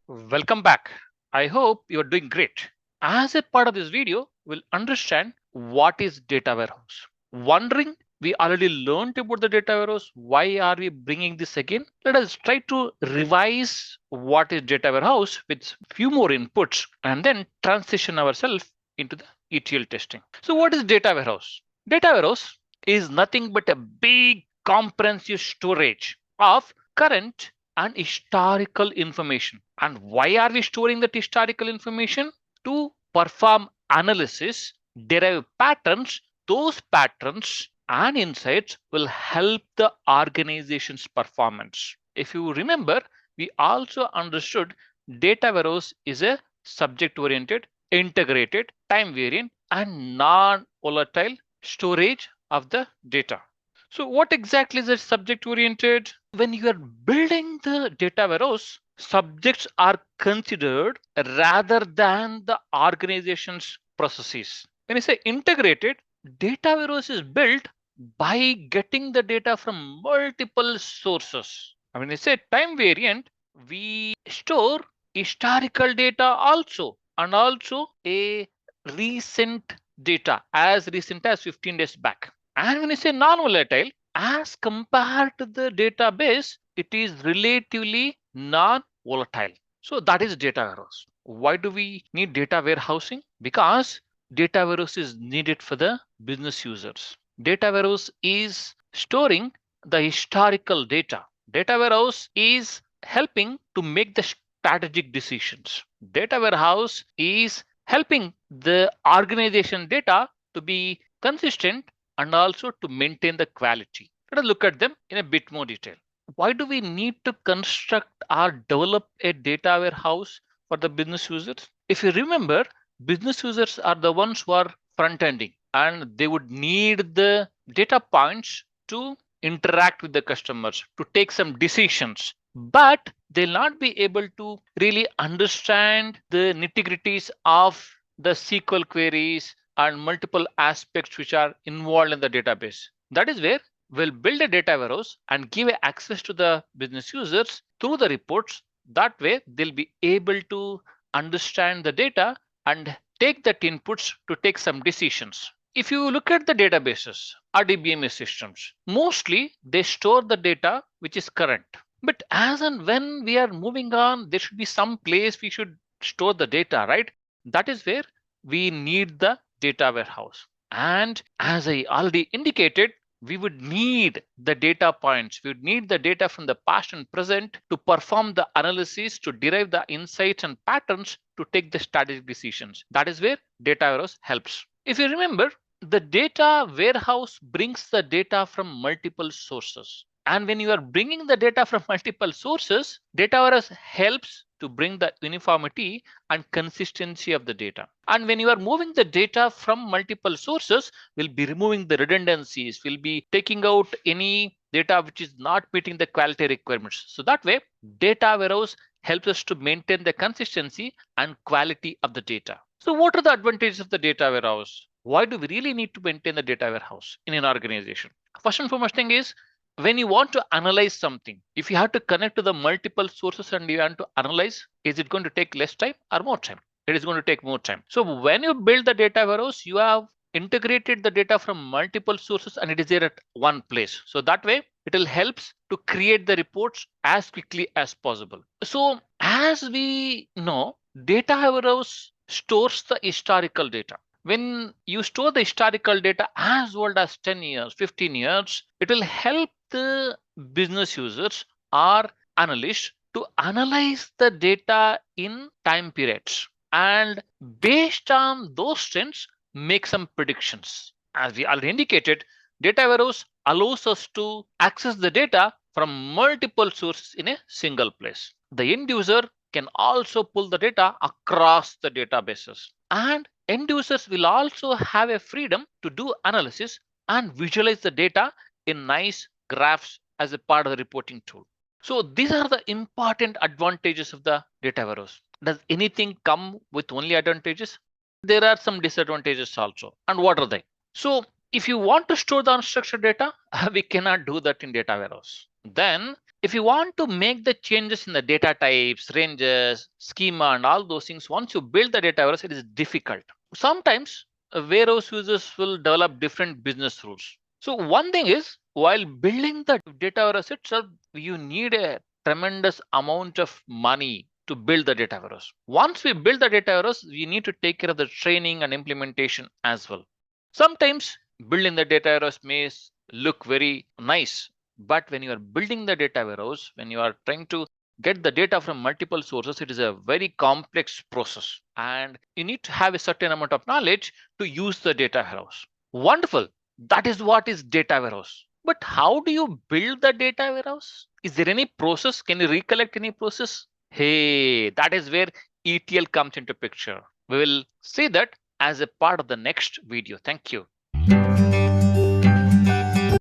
Welcome back. I hope you're doing great. As a part of this video, we'll understand what is data warehouse. Wondering we already learned about the data warehouse. Why are we bringing this again? Let us try to revise what is data warehouse with few more inputs and then transition ourselves into the ETL testing. So what is data warehouse? Data warehouse is nothing but a big comprehensive storage of current and historical information. And why are we storing that historical information? To perform analysis, derive patterns. Those patterns and insights will help the organization's performance. If you remember, we also understood data warehouse is a subject oriented, integrated, time variant, and non volatile storage of the data. So what exactly is a subject oriented? When you are building the data warehouse, subjects are considered rather than the organization's processes. When you say integrated, data warehouse is built by getting the data from multiple sources. I mean, it's a time variant. We store historical data also, and also a recent data as recent as 15 days back. And when you say non-volatile, as compared to the database, it is relatively non-volatile. So that is data warehouse. Why do we need data warehousing? Because data warehouse is needed for the business users. Data warehouse is storing the historical data. Data warehouse is helping to make the strategic decisions. Data warehouse is helping the organization data to be consistent and also to maintain the quality. Let us look at them in a bit more detail. Why do we need to construct or develop a data warehouse for the business users? If you remember, business users are the ones who are front ending and they would need the data points to interact with the customers, to take some decisions. But they'll not be able to really understand the nitty-gritties of the SQL queries and multiple aspects which are involved in the database. That is where we'll build a data warehouse and give access to the business users through the reports. That way, they'll be able to understand the data and take that inputs to take some decisions. If you look at the databases or DBMS systems, mostly they store the data which is current. But as and when we are moving on, there should be some place we should store the data, right? That is where we need the data warehouse. And as I already indicated, we would need the data points. We would need the data from the past and present to perform the analysis, to derive the insights and patterns to take the strategic decisions. That is where data warehouse helps. If you remember, the data warehouse brings the data from multiple sources. And when you are bringing the data from multiple sources, data warehouse helps to bring the uniformity and consistency of the data. And when you are moving the data from multiple sources, we'll be removing the redundancies, we'll be taking out any data which is not meeting the quality requirements. So that way, data warehouse helps us to maintain the consistency and quality of the data. So what are the advantages of the data warehouse? Why do we really need to maintain the data warehouse in an organization? First and foremost thing is, when you want to analyze something, if you have to connect to the multiple sources and you want to analyze, is it going to take less time or more time? It is going to take more time. So when you build the data warehouse, you have integrated the data from multiple sources and it is there at one place. So that way it will helps to create the reports as quickly as possible. So as we know, data warehouse stores the historical data. When you store the historical data as old as 10 years, 15 years, it will help the business users or analysts to analyze the data in time periods and based on those trends make some predictions. As we already indicated, data warehouse allows us to access the data from multiple sources in a single place. The end user can also pull the data across the databases, and end users will also have a freedom to do analysis and visualize the data in nice graphs as a part of the reporting tool. So these are the important advantages of the data warehouse. Does anything come with only advantages? There are some disadvantages also. And what are they? So if you want to store the unstructured data, we cannot do that in data warehouse. Then If you want to make the changes in the data types, ranges, schema, and all those things, once you build the data warehouse, it is difficult. Sometimes warehouse users will develop different business rules. So one thing is, while building the data warehouse itself, you need a tremendous amount of money to build the data warehouse. Once we build the data warehouse, we need to take care of the training and implementation as well. Sometimes building the data warehouse may look very nice, but when you are building the data warehouse, when you are trying to get the data from multiple sources, it is a very complex process. And you need to have a certain amount of knowledge to use the data warehouse. Wonderful. That is what is data warehouse. But how do you build the data warehouse? Is there any process? Can you recollect any process? Hey, that is where ETL comes into picture. We will see that as a part of the next video. Thank you.